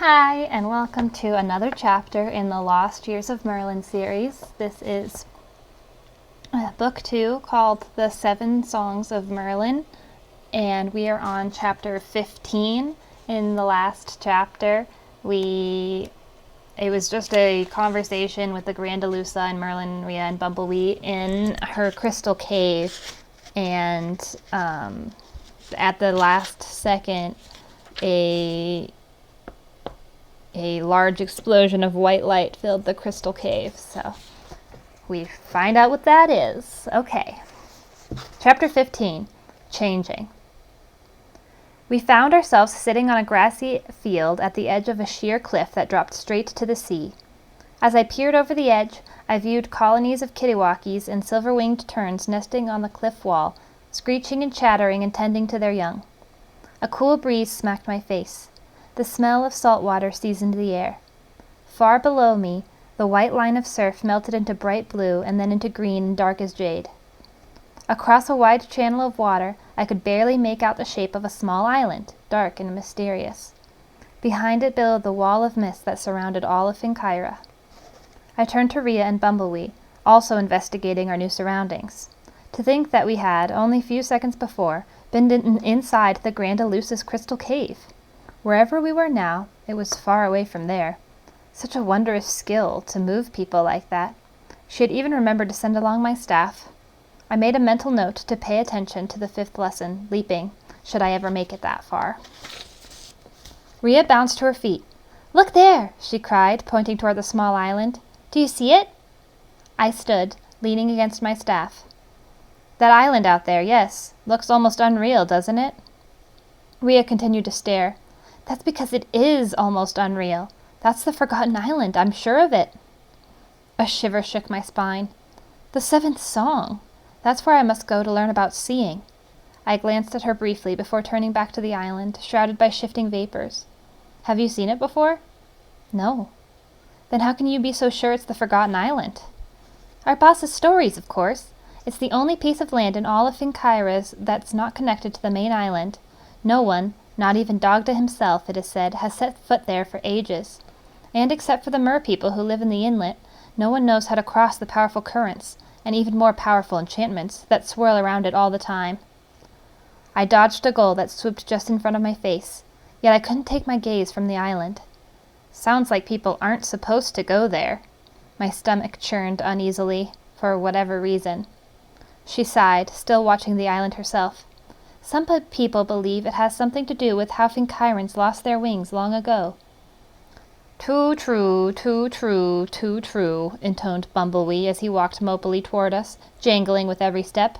Hi, and welcome to another chapter in the Lost Years of Merlin series. This is book 2 called The 7 Songs of Merlin, and we are on chapter 15. In the last chapter, it was just a conversation with the Grandalusa and Merlin, Rhea, and Bumblebee in her crystal cave, and at the last second, a large explosion of white light filled the crystal cave, so we find out what that is. Okay. Chapter 15, Changing. We found ourselves sitting on a grassy field at the edge of a sheer cliff that dropped straight to the sea. As I peered over the edge, I viewed colonies of kittiwakes and silver-winged terns nesting on the cliff wall, screeching and chattering and tending to their young. A cool breeze smacked my face. The smell of salt water seasoned the air. Far below me, the white line of surf melted into bright blue and then into green and dark as jade. Across a wide channel of water, I could barely make out the shape of a small island, dark and mysterious. Behind it billowed the wall of mist that surrounded all of Finkyra. I turned to Rhea and Bumblebee, also investigating our new surroundings. To think that we had, only a few seconds before, been inside the Grandalusa's crystal cave. Wherever we were now, it was far away from there. Such a wondrous skill to move people like that. She had even remembered to send along my staff. I made a mental note to pay attention to the 5th lesson, leaping, should I ever make it that far. Rhea bounced to her feet. "Look there!" she cried, pointing toward the small island. "Do you see it?" I stood, leaning against my staff. "That island out there, yes. Looks almost unreal, doesn't it?" Rhea continued to stare. "That's because it is almost unreal. That's the Forgotten Island, I'm sure of it." A shiver shook my spine. The 7th song! That's where I must go to learn about seeing. I glanced at her briefly before turning back to the island, shrouded by shifting vapors. "Have you seen it before?" "No." "Then how can you be so sure it's the Forgotten Island?" "Our boss's stories, of course. It's the only piece of land in all of Finkyra that's not connected to the main island. No one, not even Dagda himself, it is said, has set foot there for ages. And except for the mer people who live in the inlet, no one knows how to cross the powerful currents, and even more powerful enchantments, that swirl around it all the time." I dodged a gull that swooped just in front of my face, yet I couldn't take my gaze from the island. Sounds like people aren't supposed to go there. My stomach churned uneasily, for whatever reason. She sighed, still watching the island herself. "Some people believe it has something to do with how Finkyrans lost their wings long ago." "Too true, too true, too true," intoned Bumblebee as he walked mopily toward us, jangling with every step.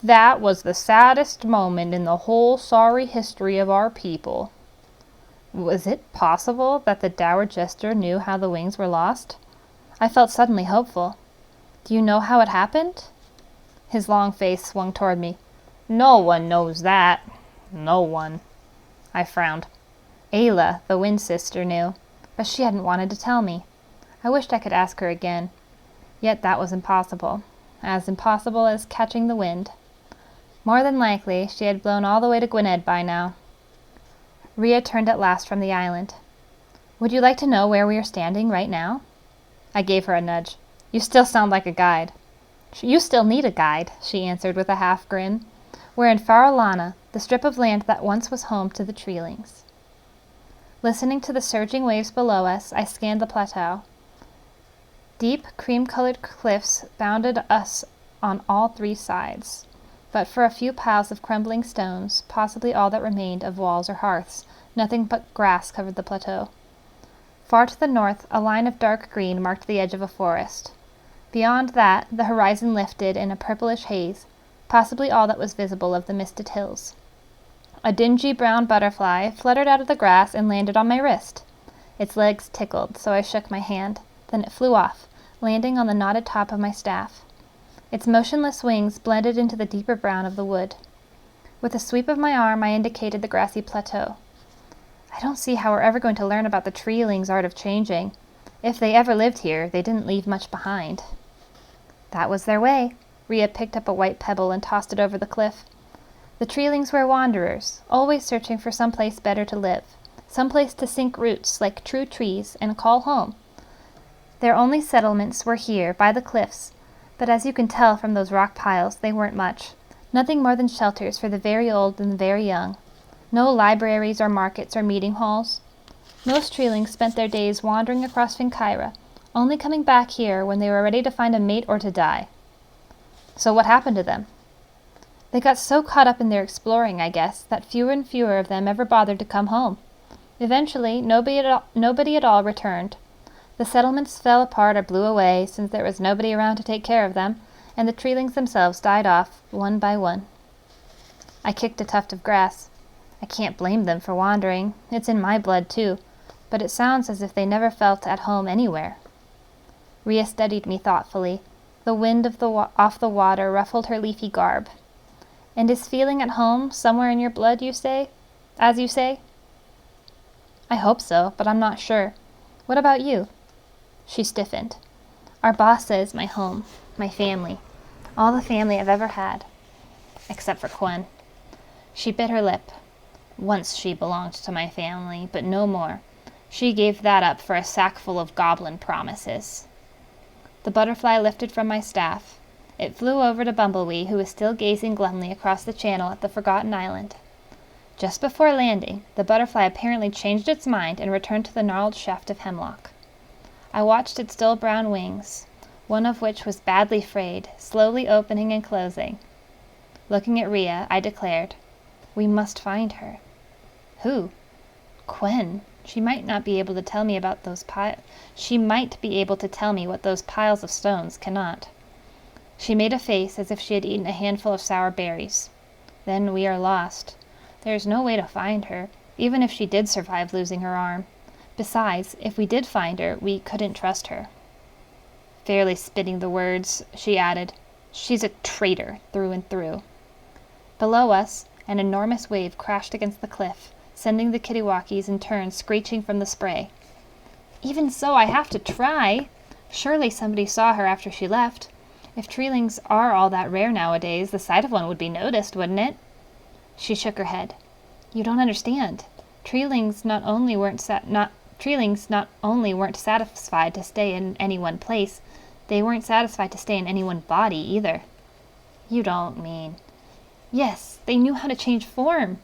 "That was the saddest moment in the whole sorry history of our people." Was it possible that the dour jester knew how the wings were lost? I felt suddenly hopeful. "Do you know how it happened?" His long face swung toward me. "No one knows that. No one." I frowned. Ayla, the Wind Sister, knew, but she hadn't wanted to tell me. I wished I could ask her again. Yet that was impossible. As impossible as catching the wind. More than likely, she had blown all the way to Gwynedd by now. Rhea turned at last from the island. "Would you like to know where we are standing right now?" I gave her a nudge. "You still sound like a guide." "You still need a guide," she answered with a half grin. "We're in Farallana, the strip of land that once was home to the treelings." Listening to the surging waves below us, I scanned the plateau. Deep, cream-colored cliffs bounded us on all 3 sides, but for a few piles of crumbling stones, possibly all that remained of walls or hearths, nothing but grass covered the plateau. Far to the north, a line of dark green marked the edge of a forest. Beyond that, the horizon lifted in a purplish haze, possibly all that was visible of the misted hills. A dingy brown butterfly fluttered out of the grass and landed on my wrist. Its legs tickled, so I shook my hand. Then it flew off, landing on the knotted top of my staff. Its motionless wings blended into the deeper brown of the wood. With a sweep of my arm, I indicated the grassy plateau. "I don't see how we're ever going to learn about the treelings' art of changing. If they ever lived here, they didn't leave much behind." "That was their way." Rhea picked up a white pebble and tossed it over the cliff. "The treelings were wanderers, always searching for some place better to live, some place to sink roots like true trees and call home. Their only settlements were here, by the cliffs, but as you can tell from those rock piles, they weren't much. Nothing more than shelters for the very old and the very young. No libraries or markets or meeting halls. Most treelings spent their days wandering across Finkyra, only coming back here when they were ready to find a mate or to die. So what happened to them? They got so caught up in their exploring, I guess, that fewer and fewer of them ever bothered to come home. Eventually, nobody at all returned. The settlements fell apart or blew away, since there was nobody around to take care of them, and the treelings themselves died off, one by one. I kicked a tuft of grass. I can't blame them for wandering. It's in my blood, too, but it sounds as if they never felt at home anywhere. Rhea studied me thoughtfully. The wind off the water ruffled her leafy garb. And is feeling at home somewhere in your blood, you say? As you say? I hope so, but I'm not sure. What about you? She stiffened. Our boss says my home, my family, all the family I've ever had, except for Quen. She bit her lip. Once she belonged to my family, but no more. She gave that up for a sackful of goblin promises. The butterfly lifted from my staff. It flew over to Bumblebee, who was still gazing glumly across the channel at the forgotten island. Just before landing, the butterfly apparently changed its mind and returned to the gnarled shaft of hemlock. I watched its dull brown wings, one of which was badly frayed, slowly opening and closing. Looking at Rhea, I declared, "We must find her." "Who?" "Quen. She might be able to tell me what those piles of stones cannot." She made a face as if she had eaten a handful of sour berries. "Then we are lost. There is no way to find her, even if she did survive losing her arm. Besides, if we did find her, we couldn't trust her." Fairly spitting the words, she added, "She's a traitor through and through." Below us, an enormous wave crashed against the cliff, sending the kittiwakes in turn screeching from the spray. "Even so, I have to try. Surely somebody saw her after she left. If treelings are all that rare nowadays, the sight of one would be noticed, wouldn't it?" She shook her head. "You don't understand. Treelings not only weren't satisfied to stay in any one place, they weren't satisfied to stay in any one body either." "You don't mean—" "Yes, they knew how to change form.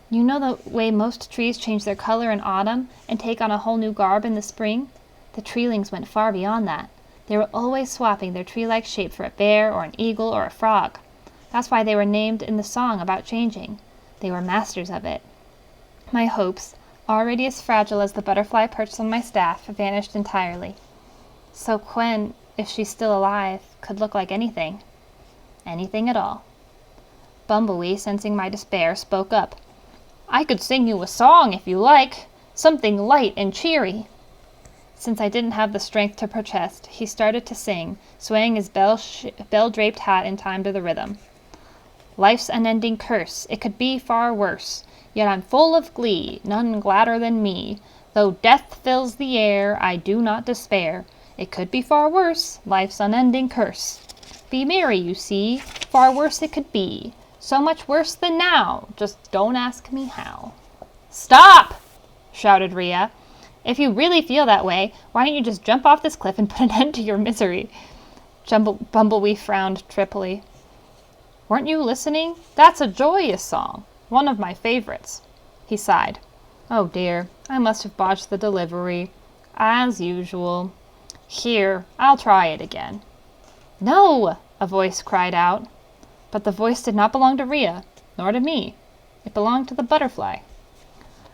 You know the way most trees change their color in autumn and take on a whole new garb in the spring? The treelings went far beyond that. They were always swapping their tree-like shape for a bear or an eagle or a frog. That's why they were named in the song about changing. They were masters of it." My hopes, already as fragile as the butterfly perched on my staff, vanished entirely. So Quen, if she's still alive, could look like anything. Anything at all. Bumblebee, sensing my despair, spoke up. "I could sing you a song if you like. Something light and cheery." Since I didn't have the strength to protest, he started to sing, swaying his bell-draped hat in time to the rhythm. "Life's unending curse, it could be far worse. Yet I'm full of glee, none gladder than me. Though death fills the air, I do not despair. It could be far worse, life's unending curse. Be merry, you see, far worse it could be. So much worse than now, just don't ask me how." "Stop!" shouted Rhea. "If you really feel that way, why don't you just jump off this cliff and put an end to your misery?" Bumblebee frowned triply. "Weren't you listening? That's a joyous song. One of my favorites." He sighed. "Oh dear, I must have botched the delivery. As usual. Here, I'll try it again." "No!" a voice cried out. But the voice did not belong to Rhea, nor to me. It belonged to the butterfly.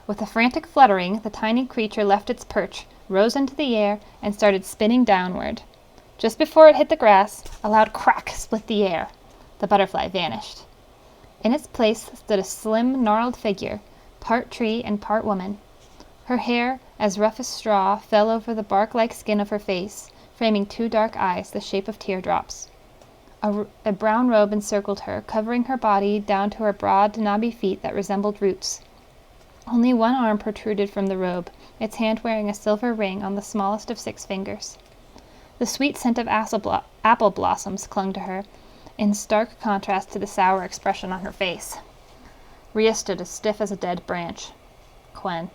With a frantic fluttering, the tiny creature left its perch, rose into the air, and started spinning downward. Just before it hit the grass, a loud crack split the air. The butterfly vanished. In its place stood a slim, gnarled figure, part tree and part woman. Her hair, as rough as straw, fell over the bark-like skin of her face, framing two dark eyes the shape of teardrops. A brown robe encircled her, covering her body down to her broad, knobby feet that resembled roots. Only one arm protruded from the robe, its hand wearing a silver ring on the smallest of 6 fingers. The sweet scent of apple blossoms clung to her, in stark contrast to the sour expression on her face. Rhea stood as stiff as a dead branch. Quen.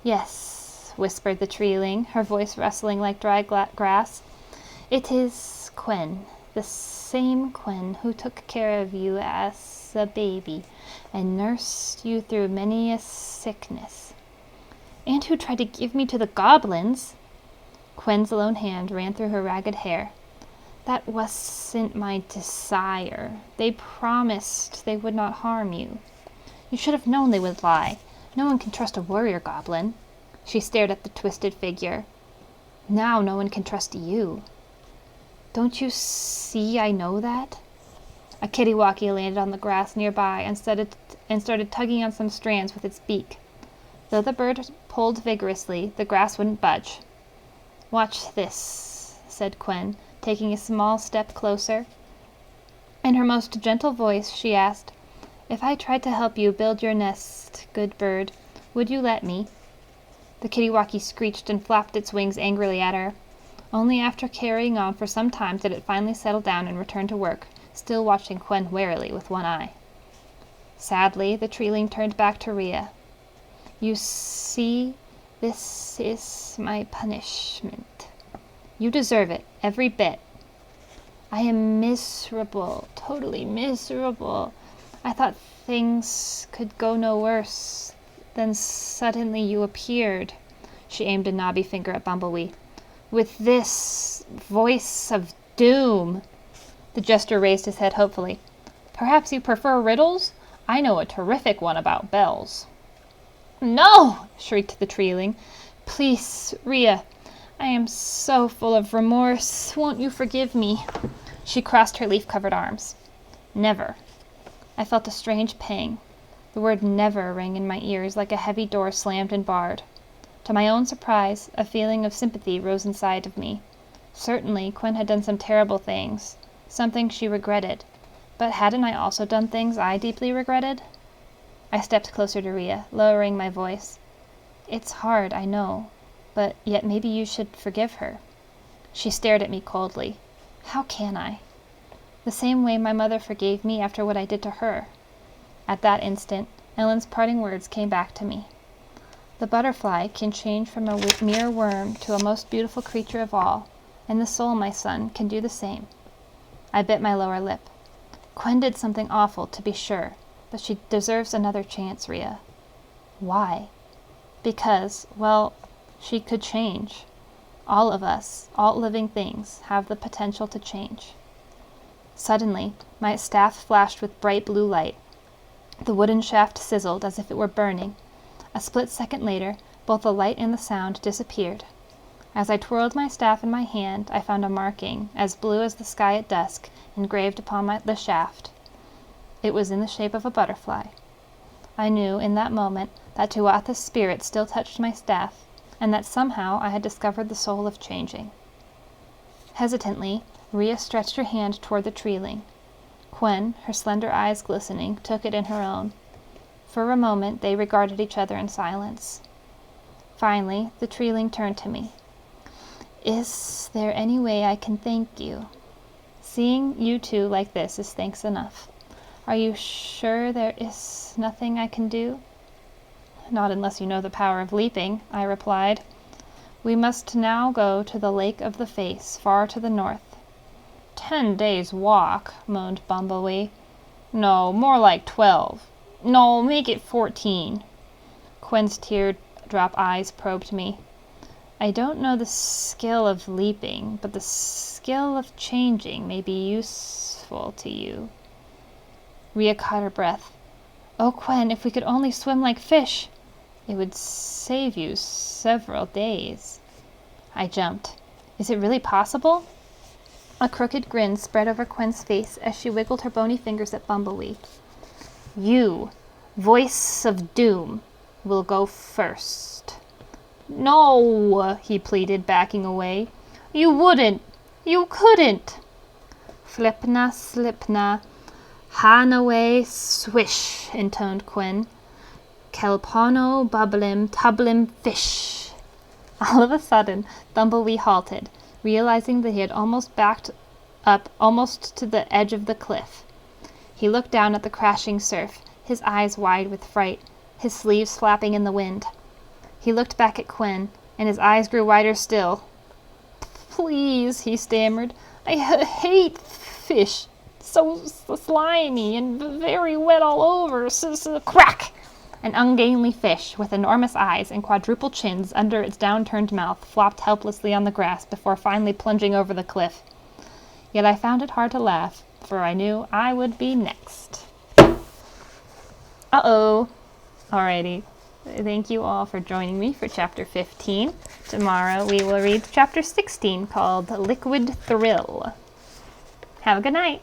Yes, whispered the treeling, her voice rustling like dry grass. It is Quen, the same Quen who took care of you as a baby and nursed you through many a sickness. And who tried to give me to the goblins. Quen's lone hand ran through her ragged hair. That wasn't my desire. They promised they would not harm you. You should have known they would lie. No one can trust a warrior goblin. She stared at the twisted figure. Now no one can trust you. Don't you see I know that? A kittiwaki landed on the grass nearby and started tugging on some strands with its beak. Though the bird pulled vigorously, the grass wouldn't budge. Watch this, said Quen, taking a small step closer. In her most gentle voice, she asked, If I tried to help you build your nest, good bird, would you let me? The kittiwaki screeched and flapped its wings angrily at her. Only after carrying on for some time did it finally settle down and return to work, still watching Quen warily with one eye. Sadly, the treeling turned back to Rhea. You see, this is my punishment. You deserve it, every bit. I am miserable, totally miserable. I thought things could go no worse. Then suddenly you appeared. She aimed a knobby finger at Bumblebee. With this voice of doom. The jester raised his head hopefully. Perhaps you prefer riddles? I know a terrific one about bells. No! Shrieked the treeling. Please, Rhea, I am so full of remorse. Won't you forgive me? She crossed her leaf-covered arms. Never. I felt a strange pang. The word never rang in my ears like a heavy door slammed and barred. To my own surprise, a feeling of sympathy rose inside of me. Certainly, Quen had done some terrible things, something she regretted. But hadn't I also done things I deeply regretted? I stepped closer to Rhea, lowering my voice. It's hard, I know, but yet maybe you should forgive her. She stared at me coldly. How can I? The same way my mother forgave me after what I did to her. At that instant, Ellen's parting words came back to me. The butterfly can change from a mere worm to a most beautiful creature of all, and the soul, my son, can do the same. I bit my lower lip. Quen did something awful, to be sure, but she deserves another chance, Rhea. Why? Because, well, she could change. All of us, all living things, have the potential to change. Suddenly, my staff flashed with bright blue light. The wooden shaft sizzled as if it were burning. A split second later, both the light and the sound disappeared. As I twirled my staff in my hand, I found a marking, as blue as the sky at dusk, engraved upon the shaft. It was in the shape of a butterfly. I knew, in that moment, that Tuatha's spirit still touched my staff, and that somehow I had discovered the soul of changing. Hesitantly, Rhea stretched her hand toward the treeling. Quen, her slender eyes glistening, took it in her own. For a moment they regarded each other in silence. Finally, the treeling turned to me. Is there any way I can thank you? Seeing you two like this is thanks enough. Are you sure there is nothing I can do? Not unless you know the power of leaping, I replied. We must now go to the Lake of the Face, far to the north. 10 days' walk, moaned Bumblebee. No, more like 12. No, make it 14. Quen's teardrop eyes probed me. I don't know the skill of leaping, but the skill of changing may be useful to you. Rhea caught her breath. Oh, Quen, if we could only swim like fish! It would save you several days. I jumped. Is it really possible? A crooked grin spread over Quen's face as she wiggled her bony fingers at Bumblebee. You, voice of doom, will go first. No, he pleaded, backing away. You wouldn't. You couldn't. Flipna, slipna, hanaway, swish, intoned Quen. Kelpono, bubblim, tublim, fish. All of a sudden, Bumblebee halted, realizing that he had almost backed up almost to the edge of the cliff. He looked down at the crashing surf, his eyes wide with fright, his sleeves flapping in the wind. He looked back at Quinn, and his eyes grew wider still. "Please," he stammered. "I hate fish. So slimy and very wet all over. Crack!" An ungainly fish, with enormous eyes and quadruple chins under its downturned mouth, flopped helplessly on the grass before finally plunging over the cliff. Yet I found it hard to laugh, for I knew I would be next. Uh-oh. Alrighty. Thank you all for joining me for Chapter 15. Tomorrow we will read Chapter 16, called Liquid Thrill. Have a good night.